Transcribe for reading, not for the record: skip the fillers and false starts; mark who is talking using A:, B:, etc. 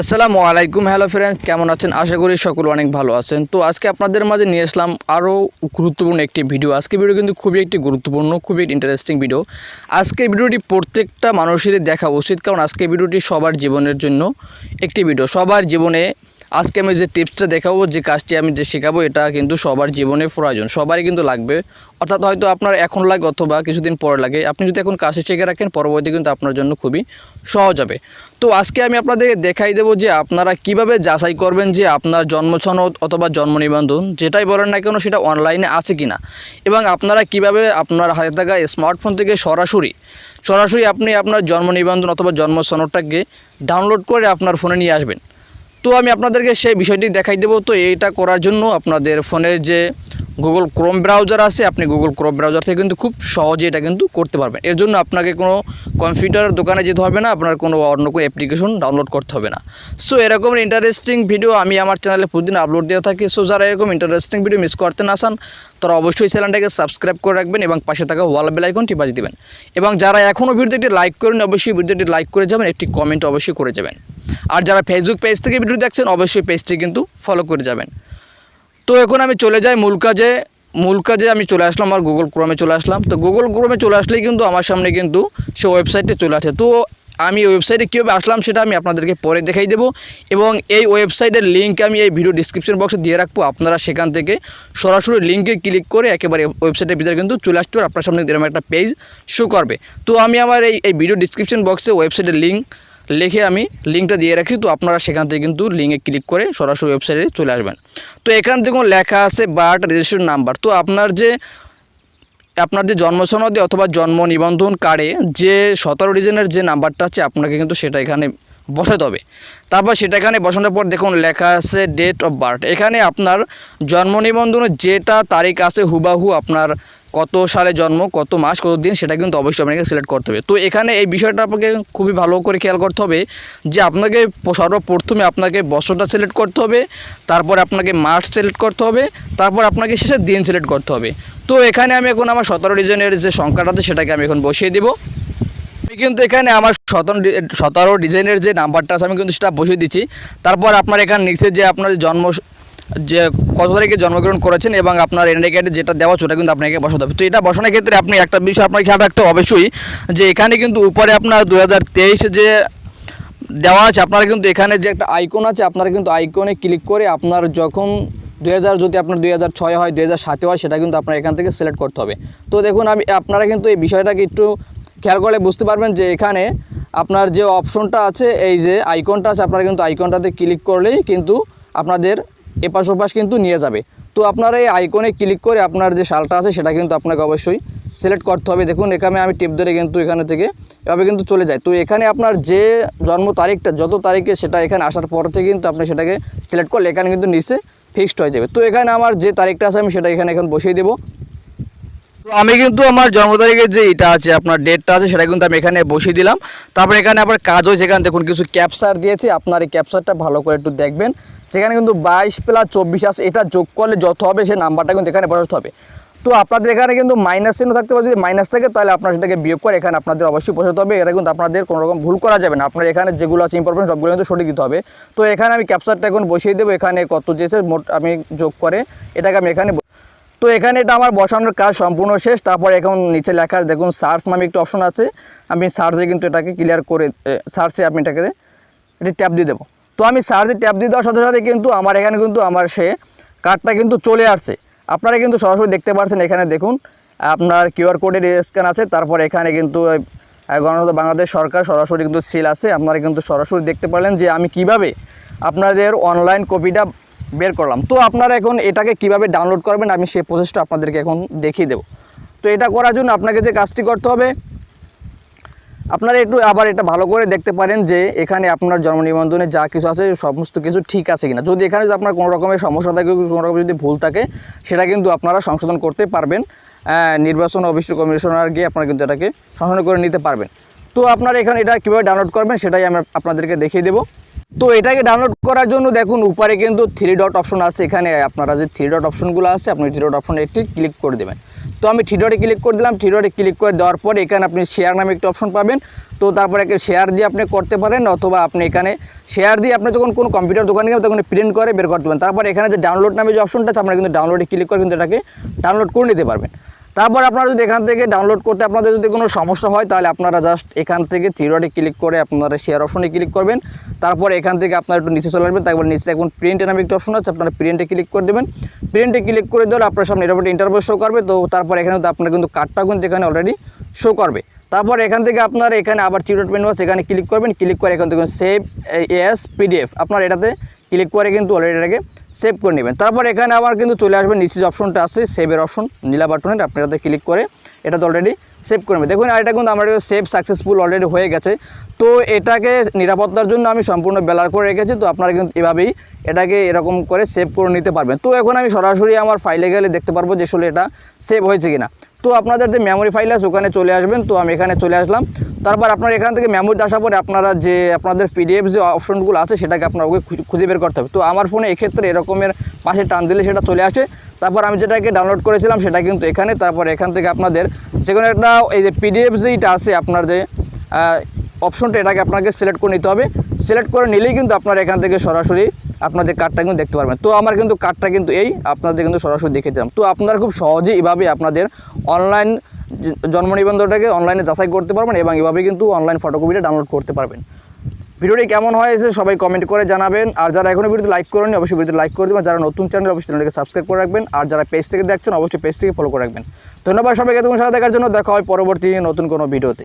A: আসসালামু আলাইকুম। Hello friends, কেমন আছেন? আশা করি সকলে অনেক ভালো আছেন। তো আজকে আপনাদের মাঝে নিয়ে আসলাম আরও গুরুত্বপূর্ণ একটি ভিডিও। আজকে ভিডিও কিন্তু খুবই একটি গুরুত্বপূর্ণ, খুবই ইন্টারেস্টিং ভিডিও। আজকে ভিডিওটি প্রত্যেকটা মানুষেরই দেখা উচিত, কারণ আজকে ভিডিওটি সবার জীবনের জন্য একটি ভিডিও। সবার জীবনে আজকে আমি যে টিপসটা দেখাবো, যে কাজটি আমি যে শেখাবো, এটা কিন্তু সবার জীবনে প্রয়োজন, সবারই কিন্তু লাগবে। অর্থাৎ হয়তো আপনার এখন লাগে অথবা কিছুদিন পরে লাগে। আপনি যদি এখন কাজটি শিখে রাখেন, পরবর্তী কিন্তু আপনার জন্য খুবই সহজ হবে। তো আজকে আমি আপনাদেরকে দেখাই দেবো যে আপনারা কিভাবে যাচাই করবেন যে আপনার জন্ম সনদ অথবা জন্ম নিবন্ধন যেটাই বলেন না কেন সেটা অনলাইনে আছে কিনা, এবং আপনারা কিভাবে আপনার হাতে থাকা স্মার্টফোন থেকে সরাসরি আপনি আপনার জন্ম নিবন্ধন অথবা জন্ম সনদটাকে ডাউনলোড করে আপনার ফোনে নিয়ে আসবেন। তো আমি আপনাদেরকে সেই বিষয়টি দেখাই দেবো। তো এইটা করার জন্য আপনাদের ফোনের যে গুগল ক্রোম ব্রাউজার আছে, আপনি গুগল ক্রোম ব্রাউজার থেকে কিন্তু খুব সহজে এটা কিন্তু করতে পারবেন। এর জন্য আপনাকে কোনো কম্পিউটার দোকানে যেতে হবে না, আপনার কোনো অন্য কোনো অ্যাপ্লিকেশন ডাউনলোড করতে হবে না। সো এরকম ইন্টারেস্টিং ভিডিও আমি আমার চ্যানেলে প্রতিদিন আপলোড দিয়ে থাকি। সো যারা এরকম ইন্টারেস্টিং ভিডিও মিস করতে না চান, তারা অবশ্যই চ্যানেলটাকে সাবস্ক্রাইব করে রাখবেন এবং পাশে থাকা ওয়াল বেল আইকনটি বাজিয়ে দেবেন। এবং যারা এখনও ভিডিওটি লাইক করেন, অবশ্যই ভিডিওটি লাইক করে যাবেন, একটি কমেন্ট অবশ্যই করে যাবেন। আর যারা ফেসবুক পেজ থেকে ভিডিও দেখছেন, অবশ্যই পেজটি কিন্তু ফলো করে যাবেন। তো এখন আমি চলে যাই মূল কাজে আমি চলে আসলাম, আমার গুগল ক্রোমে চলে আসলাম। তো গুগল ক্রোমে চলে আসলেই কিন্তু আমার সামনে কিন্তু সে ওয়েবসাইটে চলে আসে। তো আমি ওয়েবসাইটে কীভাবে আসলাম সেটা আমি আপনাদেরকে পরে দেখাই দেবো, এবং এই ওয়েবসাইটের লিঙ্ক আমি এই ভিডিও ডিসক্রিপশন বক্সে দিয়ে রাখবো। আপনারা সেখান থেকে সরাসরি লিঙ্কে ক্লিক করে একেবারে ওয়েবসাইটের ভিতরে কিন্তু চলে আসতে পারে, আপনার সামনে এরকম একটা পেজ শো করবে। তো আমি আমার এই ভিডিও ডিসক্রিপশন বক্সে ওয়েবসাইটের লিঙ্ক লিখে আমি লিঙ্কটা দিয়ে রাখছি। তো আপনারা সেখান থেকে কিন্তু লিঙ্কে ক্লিক করে সরাসরি ওয়েবসাইটে চলে আসবেন। তো এখানে দেখুন লেখা আছে বার্থ রেজিস্ট্রেশন নাম্বার। তো আপনার যে জন্ম সনদে অথবা জন্ম নিবন্ধন কার্ডে যে 17 ডিজিটের যে নাম্বারটা আছে, আপনাকে কিন্তু সেটা এখানে বসাতে হবে। তারপর সেটা এখানে বসানোর পর দেখুন লেখা আছে ডেট অফ বার্থ। এখানে আপনার জন্ম নিবন্ধনের যেটা তারিখ আছে হুবাহু আপনার কত সালে জন্ম, কত মাস, কত দিন, সেটা কিন্তু অবশ্যই আপনাকে সিলেক্ট করতে হবে। তো এখানে এই বিষয়টা আপনাকে খুবই ভালো করে খেয়াল করতে হবে যে আপনাকে সর্বপ্রথমে আপনাকে বছরটা সিলেক্ট করতে হবে, তারপর আপনাকে মাস সিলেক্ট করতে হবে, তারপর আপনাকে শেষে দিন সিলেক্ট করতে হবে। তো এখানে আমি এখন আমার 17 ডিজিটের যে সংখ্যাটা আছে সেটাকে আমি এখন বসিয়ে দেবো। আমি কিন্তু এখানে আমার 17 ডিজিটের যে নাম্বারটা আছে আমি কিন্তু সেটা বসিয়ে দিচ্ছি। তারপর আপনার এখানে নিচে যে আপনার যে কত তারিখে জন্মগ্রহণ করেছেন এবং আপনার এনআইডি কার্ডে যেটা দেওয়া সেটা কিন্তু আপনাকে বসাতে হবে। তো এটা বসানোর ক্ষেত্রে আপনি একটা বিষয় আপনার খেয়াল রাখতে অবশ্যই, যে এখানে কিন্তু উপরে আপনার 2023 যে দেওয়া আছে, আপনারা কিন্তু এখানে যে একটা আইকন আছে, আপনারা কিন্তু আইকনে ক্লিক করে আপনার যখন 2000 যদি আপনার 2006 হয়, 2007 হয়, সেটা কিন্তু আপনার এখান থেকে সিলেক্ট করতে হবে। তো দেখুন আপনারা কিন্তু এই বিষয়টাকে একটু খেয়াল করলে বুঝতে পারবেন যে এখানে আপনার যে অপশনটা আছে, এই যে আইকনটা আছে, আপনারা কিন্তু আইকনটাতে ক্লিক করলেই কিন্তু আপনাদের এপাশ ওপাশ কিন্তু নিয়ে যাবে। তো আপনারা এই আইকনে ক্লিক করে আপনার যে সালটা আছে সেটা কিন্তু আপনাকে অবশ্যই সিলেক্ট করতে হবে। দেখুন এখানে আমি টিপ ধরে কিন্তু এখানে থেকে এভাবে কিন্তু চলে যায়। তো এখানে আপনার যে জন্ম তারিখটা যত তারিখে, সেটা এখানে আসার পর থেকে কিন্তু আপনি সেটাকে সিলেক্ট করলে এখানে কিন্তু নিচে ফিক্সড হয়ে যাবে। তো এখানে আমার যে তারিখটা আছে আমি সেটা এখানে এখন বসিয়ে দেবো। তো আমি কিন্তু আমার জন্ম তারিখের যে এটা আছে, আপনার ডেটটা আছে, সেটা কিন্তু আমি এখানে বসিয়ে দিলাম। তারপর এখানে আবার কাজ হয়েছে, এখানে দেখুন কিছু ক্যাপচার দিয়েছি, আপনার এই ক্যাপচারটা ভালো করে একটু দেখবেন। সেখানে কিন্তু 22+24 আছে, এটা যোগ করলে যত হবে সেই নাম্বারটা কিন্তু এখানে বসাতে হবে। তো আপনাদের এখানে কিন্তু মাইনাস চিহ্ন থাকতে পারে, যদি মাইনাস থাকে তাহলে আপনার সেটাকে বিয়োগ করে এখানে আপনাদের অবশ্যই বসাতে হবে। এটা কিন্তু আপনাদের কোনো রকম ভুল করা যাবে না, আপনার এখানে যেগুলো আছে ইম্পর্টেন্ট সবগুলো কিন্তু সঠিক দিতে হবে। তো এখানে আমি ক্যাপচারটা এখন বসিয়ে দেবো, এখানে কত যেছে মোট আমি যোগ করে এটাকে আমি এখানে। তো এখানে এটা আমার বসানোর কাজ সম্পূর্ণ শেষ। তারপর এখন নিচে লেখা দেখুন সার্চ নামে একটু অপশন আছে, আমি সার্চে কিন্তু এটাকে ক্লিয়ার করে সার্চে আমি এটাকে এটি ট্যাপ দিয়ে দেবো। তো আমি সার্চে ট্যাপ দিয়ে দেওয়ার সাথে সাথে কিন্তু আমার এখানে কিন্তু আমার সে কার্ডটা কিন্তু চলে আসছে। আপনারা কিন্তু সরাসরি দেখতে পাচ্ছেন, এখানে দেখুন আপনার কিউআর কোডের স্ক্যান আছে, তারপর এখানে কিন্তু গণতন্ত্র বাংলাদেশ সরকার সরাসরি কিন্তু সিল আছে। আপনারা কিন্তু সরাসরি দেখতে পারলেন যে আমি কিভাবে আপনাদের অনলাইন কপিটা বের করলাম। তো আপনারা এখন এটাকে কিভাবে ডাউনলোড করবেন আমি সেই প্রসেসটা আপনাদেরকে এখন দেখিয়ে দেব। তো এটা করার জন্য আপনাকে যে কাজটি করতে হবে, আপনারা একটু আবার এটা ভালো করে দেখতে পারেন যে এখানে আপনার জন্ম নিবন্ধনে যা কিছু আছে সমস্ত কিছু ঠিক আছে কিনা। যদি এখানে যদি আপনার কোনো রকমের সমস্যা থাকে, কোনো রকম যদি ভুল থাকে, সেটা কিন্তু আপনারা সংশোধন করতে পারবেন। নির্বাচন অফিস কমিশনার গিয়ে আপনারা কিন্তু এটাকে সংশোধন করে নিতে পারবেন। তো আপনারা এখানে এটা কীভাবে ডাউনলোড করবেন সেটাই আমি আপনাদেরকে দেখিয়ে দেবো। তো এটাকে ডাউনলোড করার জন্য দেখুন উপরে কিন্তু 3 ডট অপশন আছে, এখানে আপনারা যে 3 ডট অপশনগুলো আছে আপনি 3 ডট অপশনে একটি ক্লিক করে দেবেন। তো আমি থ্রি ডটে ক্লিক করে দিলাম। থ্রি ডটে ক্লিক করে দেওয়ার পরে এখানে আপনি শেয়ার নামে একটা অপশন পাবেন। তো তারপরে শেয়ার দিয়ে আপনি করতে পারেন, অথবা আপনি এখানে শেয়ার দিয়ে আপনি যখন কোনো কম্পিউটার দোকানে গেলে তখন প্রিন্ট করে বের করতে পারেন। তারপর এখানে যে ডাউনলোড নামে যে অপশনটা আছে আপনারা কিন্তু ডাউনলোডে ক্লিক করে কিন্তু এটাকে ডাউনলোড করে নিতে পারবেন। তারপর আপনারা যদি এখান থেকে ডাউনলোড করতে আপনাদের যদি কোনো সমস্যা হয় তাহলে আপনারা জাস্ট এখান থেকে থ্রি ডটে ক্লিক করে আপনারা শেয়ার অপশনে ক্লিক করবেন। তারপর এখান থেকে আপনারা একটু নিচে চলে আসবেন, তারপর নিচে এখন প্রিন্টের নামে একটা অপশন আছে, আপনারা প্রিন্টে ক্লিক করে দেবেন। প্রিন্টে ক্লিক করে দেওয়ার আপনার সামনে এরকম ইন্টারভিউ শো করবে। তো তারপর এখানে আপনার কিন্তু কার্ডটাও কিন্তু এখানে অলরেডি শো করবে। তারপর এখান থেকে আপনারা এখানে আবার থ্রি ডট মেনু আছে, এখানে ক্লিক করবেন। ক্লিক করে এখান থেকে সেভ এস পিডিএফ আপনারা এটাতে ক্লিক করে কিন্তু অলরেডি এটাকে সেভ করে নেবেন। তারপর এখানে আবার কিন্তু চলে আসবেন, নিচে যে অপশনটা আছে সেভের অপশন নীলা বাটনের, আপনি এটাতে ক্লিক করে এটাতে অলরেডি সেভ করে নেবেন। দেখুন এটা কিন্তু আমার সেভ সাকসেসফুল অলরেডি হয়ে গেছে। তো এটাকে নিরাপত্তার জন্য আমি সম্পূর্ণ ব্লার করে রেখেছি। তো আপনারা কিন্তু এভাবেই এটাকে এরকম করে সেভ করে নিতে পারবেন। তো এখন আমি সরাসরি আমার ফাইলে গেলে দেখতে পারবো যে আসলে এটা সেভ হয়েছে কিনা। তো আপনাদের যে মেমোরি ফাইল আছে ওখানে চলে আসবেন। তো আমি এখানে চলে আসলাম। তারপর আপনারা এখান থেকে মেমোরিতে আসার পরে আপনারা যে আপনাদের পিডিএফ যে অপশনগুলো আছে সেটাকে আপনার ওকে খুঁজে বের করতে হবে। তো আমার ফোনে এক্ষেত্রে এরকমের পাশে টান দিলে সেটা চলে আসে। তারপর আমি যেটাকে ডাউনলোড করেছিলাম সেটা কিন্তু এখানে। তারপর এখান থেকে আপনাদের যেকোনো একটা এই যে পিডিএফ যেটা আছে আপনার যে অপশনটা এটাকে আপনাকে সিলেক্ট করে নিতে হবে। সিলেক্ট করে নিলেই কিন্তু আপনারা এখান থেকে সরাসরি আপনাদের কার্ডটা কিন্তু দেখতে পারবেন। তো আমার কিন্তু কার্ডটা কিন্তু এই আপনাদের কিন্তু সরাসরি দেখে দিলাম। তো আপনারা খুব সহজেই এভাবে আপনাদের অনলাইন জন্ম নিবন্ধনটাকে অনলাইনে যাচাই করতে পারবেন এবং এভাবে কিন্তু অনলাইন ফটোকপিটা ডাউনলোড করতে পারবেন। ভিডিওটি কেমন হয়েছে সবাই কমেন্ট করে জানাবেন। আর যারা এখনো ভিডিওতে লাইক করেননি অবশ্যই ভিডিওতে লাইক করে দেবেন। যারা নতুন চ্যানেল অবশ্যই চ্যানেলটিকে সাবস্ক্রাইব করে রাখবেন। আর যারা পেজ থেকে দেখছেন অবশ্যই পেজটিকে ফলো করে রাখবেন। ধন্যবাদ সবাইকে এতক্ষণ সাথে দেখার জন্য। দেখা হয় পরবর্তী নতুন কোনো ভিডিওতে।